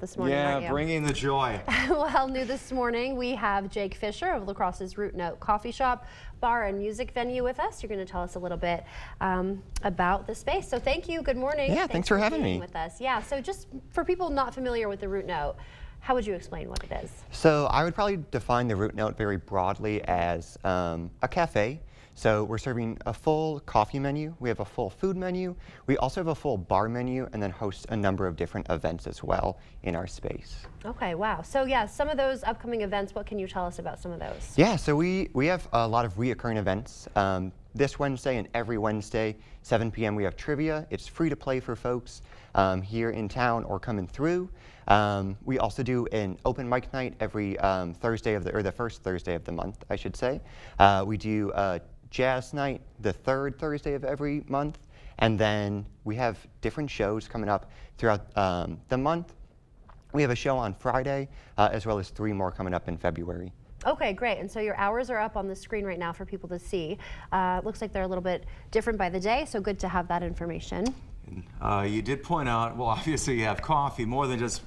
this morning, aren't you? Bringing the joy. Well, new this morning, we have Jake Fischer of La Crosse's Root Note Coffee Shop, Bar and Music Venue with us. You're going to tell us a little bit about the space. So thank you. Good morning. Yeah, thanks for having me. With us. Yeah, so just for people not familiar with the Root Note, how would you explain what it is? So I would probably define the Root Note very broadly as a cafe. So we're serving a full coffee menu, we have a full food menu, we also have a full bar menu, and then host a number of different events as well in our space. Okay, wow. So yeah, some of those upcoming events, what can you tell us about some of those? Yeah, so we have a lot of reoccurring events. This Wednesday and every Wednesday, 7 p.m. we have trivia. It's free to play for folks here in town or coming through. We also do an open mic night every Thursday or the first Thursday of the month, I should say. We do a jazz night the third Thursday of every month, and then we have different shows coming up throughout the month. We have a show on Friday, as well as 3 more coming up in February. Okay, great. And so your hours are up on the screen right now for people to see. Looks like they're a little bit different by the day, so good to have that information. You did point out, well, obviously you have coffee, more than just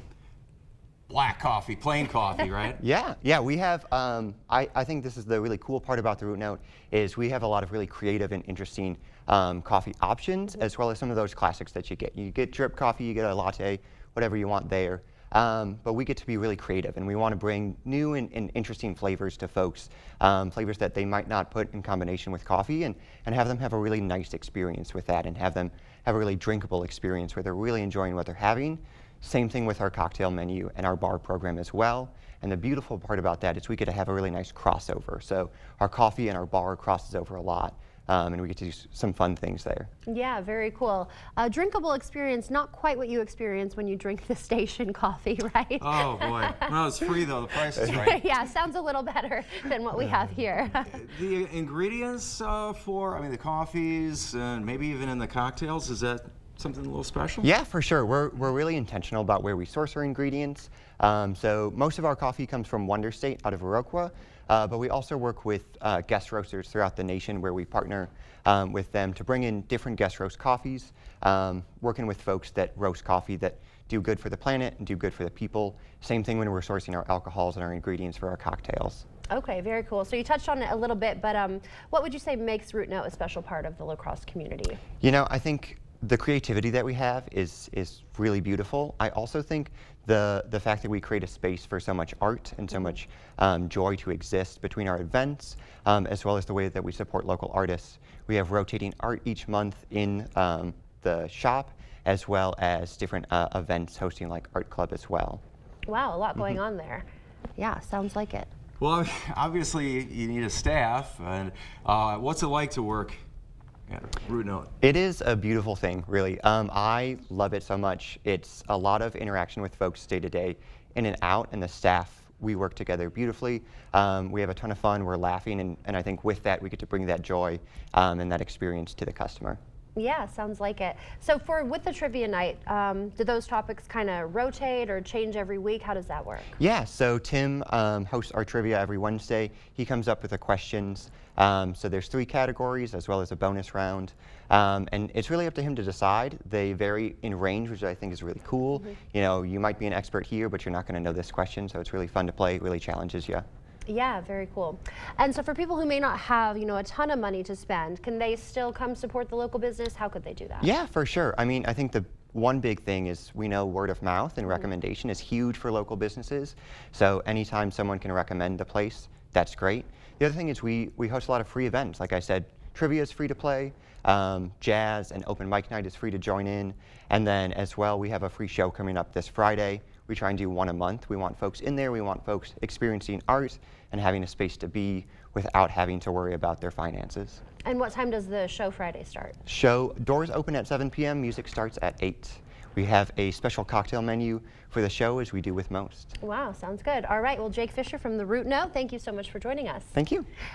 black coffee, plain coffee, right? Yeah, we have, I think this is the really cool part about the Root Note, is we have a lot of really creative and interesting coffee options, as well as some of those classics that you get. You get drip coffee, you get a latte, whatever you want there. But we get to be really creative, and we want to bring new and interesting flavors to folks, flavors that they might not put in combination with coffee, and have them have a really nice experience with that, and have them have a really drinkable experience where they're really enjoying what they're having. Same thing with our cocktail menu and our bar program as well. And the beautiful part about that is we get to have a really nice crossover. So our coffee and our bar crosses over a lot. And we get to do some fun things there. Yeah, very cool. A drinkable experience, not quite what you experience when you drink the station coffee, right? Oh boy, no, it's free though, the price is right. Yeah, sounds a little better than what we have here. The ingredients for, the coffees, and maybe even in the cocktails, is that something a little special? Yeah, for sure. We're really intentional about where we source our ingredients. So most of our coffee comes from Wonder State out of Iroquois, but we also work with guest roasters throughout the nation where we partner with them to bring in different guest roast coffees, working with folks that roast coffee that do good for the planet and do good for the people. Same thing when we're sourcing our alcohols and our ingredients for our cocktails. Okay, very cool. So you touched on it a little bit, but what would you say makes Root Note a special part of the La Crosse community? You know, I think the creativity that we have is really beautiful. I also think the fact that we create a space for so much art and so much joy to exist between our events, as well as the way that we support local artists. We have rotating art each month in the shop, as well as different events hosting like art club as well. Wow, a lot going on there. Yeah, sounds like it. Well, obviously you need a staff, and what's it like to work at Root Note? It is a beautiful thing, really. I love it so much. It's a lot of interaction with folks day to day, in and out, and the staff, we work together beautifully. We have a ton of fun, we're laughing, and I think with that we get to bring that joy and that experience to the customer. Yeah, sounds like it. So with the trivia night, do those topics kind of rotate or change every week? How does that work? Yeah, so Tim hosts our trivia every Wednesday. He comes up with the questions. So there's 3 categories as well as a bonus round. And it's really up to him to decide. They vary in range, which I think is really cool. You know, you might be an expert here, but you're not going to know this question, so it's really fun to play. It really challenges you. Yeah, very cool. And so for people who may not have, a ton of money to spend, can they still come support the local business? How could they do that? Yeah, for sure. I think the one big thing is we know word of mouth and recommendation is huge for local businesses. So anytime someone can recommend the place, that's great. The other thing is we host a lot of free events. Like I said, trivia is free to play, jazz and open mic night is free to join in. And then as well, we have a free show coming up this Friday. We try and do 1 a month. We want folks in there. We want folks experiencing art and having a space to be without having to worry about their finances. And what time does the show Friday start? Doors open at 7 p.m. Music starts at 8. We have a special cocktail menu for the show, as we do with most. Wow, sounds good. All right, well, Jake Fischer from the Root Note, thank you so much for joining us. Thank you.